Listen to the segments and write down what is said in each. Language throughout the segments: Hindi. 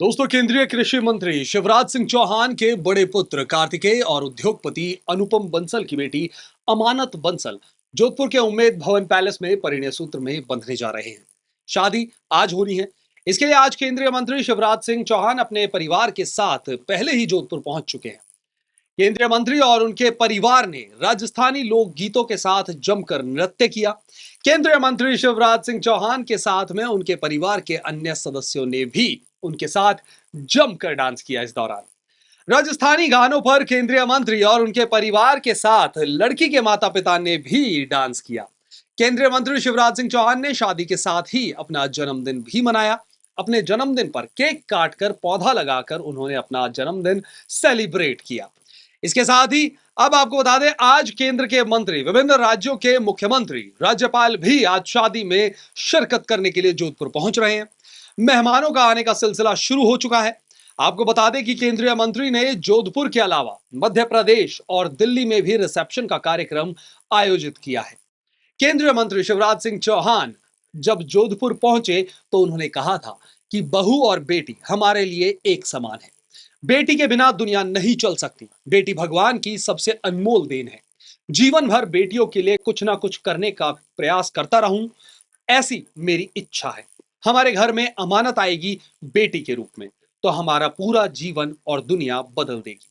दोस्तों, केंद्रीय कृषि मंत्री शिवराज सिंह चौहान के बड़े पुत्र कार्तिकेय और उद्योगपति अनुपम बंसल की बेटी अमानत बंसल जोधपुर के उम्मेद भवन पैलेस में परिणय सूत्र में बंधने जा रहे हैं। शादी आज होनी है। इसके लिए आज केंद्रीय मंत्री शिवराज सिंह चौहान अपने परिवार के साथ पहले ही जोधपुर पहुंच चुके हैं। केंद्रीय मंत्री और उनके परिवार ने राजस्थानी लोकगीतों के साथ जमकर नृत्य किया। केंद्रीय मंत्री शिवराज सिंह चौहान के साथ में उनके परिवार के अन्य सदस्यों ने भी उनके साथ जमकर डांस किया। इस दौरान राजस्थानी गानों पर केंद्रीय मंत्री और उनके परिवार के साथ लड़की के माता पिता ने भी डांस किया। केंद्रीय मंत्री शिवराज सिंह चौहान ने शादी के साथ ही अपना जन्मदिन भी मनाया। अपने जन्मदिन पर केक काटकर पौधा लगाकर उन्होंने अपना जन्मदिन सेलिब्रेट किया। इसके साथ ही अब आपको बता दें, आज केंद्र के मंत्री, विभिन्न राज्यों के मुख्यमंत्री, राज्यपाल भी आज शादी में शिरकत करने के लिए जोधपुर पहुंच रहे हैं। मेहमानों का आने का सिलसिला शुरू हो चुका है। आपको बता दें कि केंद्रीय मंत्री ने जोधपुर के अलावा मध्य प्रदेश और दिल्ली में भी रिसेप्शन का कार्यक्रम आयोजित किया है। केंद्रीय मंत्री शिवराज सिंह चौहान जब जोधपुर पहुंचे तो उन्होंने कहा था कि बहू और बेटी हमारे लिए एक समान है। बेटी के बिना दुनिया नहीं चल सकती। बेटी भगवान की सबसे अनमोल देन है। जीवन भर बेटियों के लिए कुछ ना कुछ करने का प्रयास करता रहूं, ऐसी मेरी इच्छा है। हमारे घर में अमानत आएगी बेटी के रूप में, तो हमारा पूरा जीवन और दुनिया बदल देगी।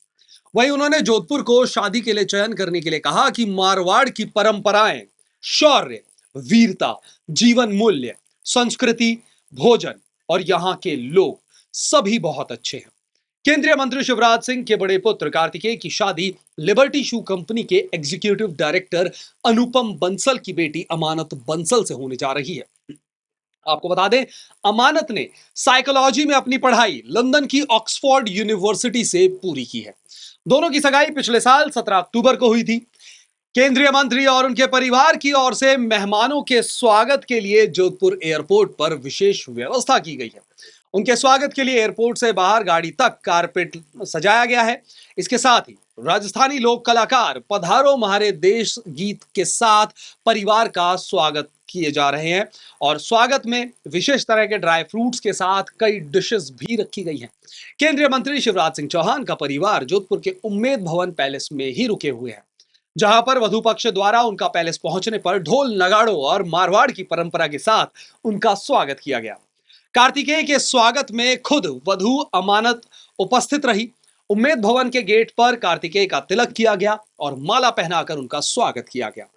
वहीं उन्होंने जोधपुर को शादी के लिए चयन करने के लिए कहा कि मारवाड़ की परंपराएं, शौर्य, वीरता, जीवन मूल्य, संस्कृति, भोजन और यहाँ के लोग सभी बहुत अच्छे हैं। केंद्रीय मंत्री शिवराज सिंह के बड़े पुत्र कार्तिकेय की शादी लिबर्टी शू कंपनी के एग्जीक्यूटिव डायरेक्टर अनुपम बंसल की बेटी अमानत बंसल से होने जा रही है। आपको बता दें, अमानत ने साइकोलॉजी में अपनी पढ़ाई लंदन की ऑक्सफोर्ड यूनिवर्सिटी से पूरी की है। दोनों की सगाई पिछले साल 17 अक्टूबर को हुई थी। केंद्रीय मंत्री और उनके परिवार की ओर से मेहमानों के स्वागत के लिए जोधपुर एयरपोर्ट पर विशेष व्यवस्था की गई है। उनके स्वागत के लिए एयरपोर्ट से बाहर गाड़ी तक कारपेट सजाया गया है। इसके साथ ही राजस्थानी लोक कलाकार पधारो म्हारे देश गीत के साथ परिवार का स्वागत किए जा रहे हैं और स्वागत में विशेष तरह के ड्राई फ्रूट्स के साथ कई डिशेस भी रखी गई हैं। केंद्रीय मंत्री शिवराज सिंह चौहान का परिवार जोधपुर के उम्मेद भवन पैलेस में ही रुके हुए हैं, जहां पर वधु पक्ष द्वारा उनका पैलेस पहुंचने पर ढोल नगाड़ों और मारवाड़ की परंपरा के साथ उनका स्वागत किया गया। कार्तिकेय के स्वागत में खुद वधु अमानत उपस्थित रही। उम्मेद भवन के गेट पर कार्तिकेय का तिलक किया गया और माला पहनाकर उनका स्वागत किया गया।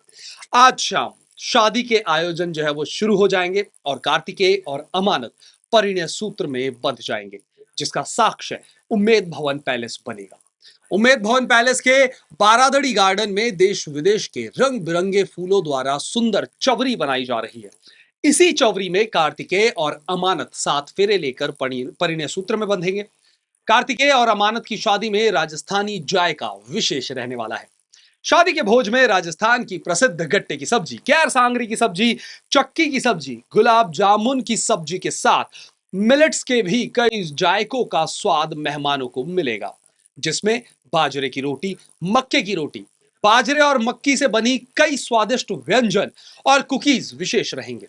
आज शाम शादी के आयोजन जो है वो शुरू हो जाएंगे और कार्तिकेय और अमानत परिणय सूत्र में बंध जाएंगे, जिसका साक्ष्य उम्मेद भवन पैलेस बनेगा। उम्मेद भवन पैलेस के बारादड़ी गार्डन में देश विदेश के रंग बिरंगे फूलों द्वारा सुंदर चवरी बनाई जा रही है। इसी चौवरी में कार्तिकेय और अमानत 7 फेरे लेकर परिणय सूत्र में बंधेंगे। कार्तिकेय और अमानत की शादी में राजस्थानी जायका विशेष रहने वाला है। शादी के भोज में राजस्थान की प्रसिद्ध गट्टे की सब्जी, कैर सांगरी की सब्जी, चक्की की सब्जी, गुलाब जामुन की सब्जी के साथ मिलेट्स के भी कई जायकों का स्वाद मेहमानों को मिलेगा, जिसमें बाजरे की रोटी, मक्के की रोटी, बाजरे और मक्की से बनी कई स्वादिष्ट व्यंजन और कुकीज विशेष रहेंगे।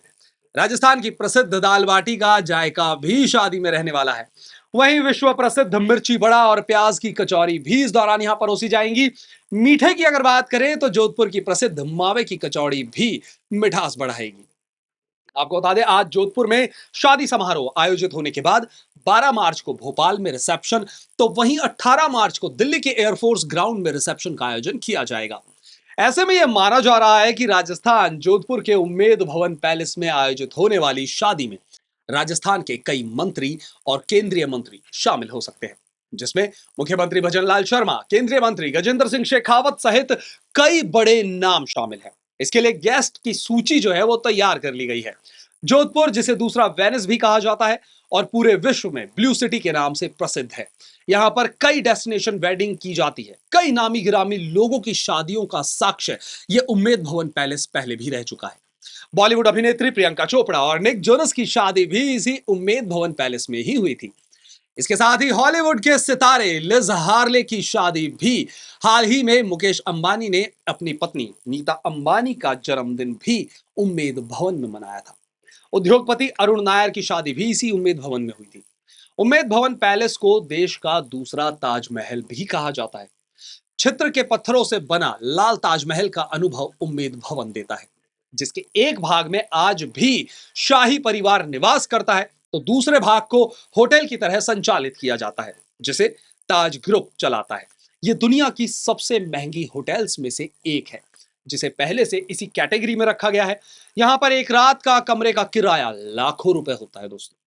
राजस्थान की प्रसिद्ध दाल बाटी का जायका भी शादी में रहने वाला है। वहीं विश्व प्रसिद्ध मिर्ची बड़ा और प्याज की कचौरी भी इस दौरान यहां परोसी जाएंगी। मीठे की अगर बात करें तो जोधपुर की प्रसिद्ध मावे की कचौड़ी भी मिठास बढ़ाएगी। आपको बता दें, आज जोधपुर में शादी समारोह आयोजित होने के बाद 12 मार्च को भोपाल में रिसेप्शन, तो वहीं 18 मार्च को दिल्ली के एयरफोर्स ग्राउंड में रिसेप्शन का आयोजन किया जाएगा। ऐसे में यह माना जा रहा है कि राजस्थान जोधपुर के उम्मेद भवन पैलेस में आयोजित होने वाली शादी में राजस्थान के कई मंत्री और केंद्रीय मंत्री शामिल हो सकते हैं, जिसमें मुख्यमंत्री भजनलाल शर्मा, केंद्रीय मंत्री गजेंद्र सिंह शेखावत सहित कई बड़े नाम शामिल हैं। इसके लिए गेस्ट की सूची जो है वो तैयार कर ली गई है। जोधपुर, जिसे दूसरा वेनिस भी कहा जाता है और पूरे विश्व में ब्लू सिटी के नाम से प्रसिद्ध है, यहां पर कई डेस्टिनेशन वेडिंग की जाती है। कई नामी गिरामी लोगों की शादियों का साक्ष्य यह उम्मेद भवन पैलेस पहले भी रह चुका है। बॉलीवुड अभिनेत्री प्रियंका चोपड़ा और निक जोनस की शादी भी इसी उम्मेद भवन पैलेस में ही हुई थी। इसके साथ ही हॉलीवुड के सितारे लिज हार्ले की शादी भी हाल ही में मुकेश अंबानी ने अपनी पत्नी नीता अंबानी का जन्मदिन भी उम्मेद भवन में मनाया था। उद्योगपति अरुण नायर की शादी भी इसी उम्मेद भवन में हुई थी। उम्मेद भवन पैलेस को देश का दूसरा ताजमहल भी कहा जाता है। छित्र के पत्थरों से बना लाल ताजमहल का अनुभव उम्मेद भवन देता है, जिसके एक भाग में आज भी शाही परिवार निवास करता है, तो दूसरे भाग को होटल की तरह संचालित किया जाता है, जिसे ताज ग्रुप चलाता है। ये दुनिया की सबसे महंगी होटल्स में से एक है, जिसे पहले से इसी कैटेगरी में रखा गया है। यहाँ पर एक रात का कमरे का किराया लाखों रुपए होता है दोस्तों।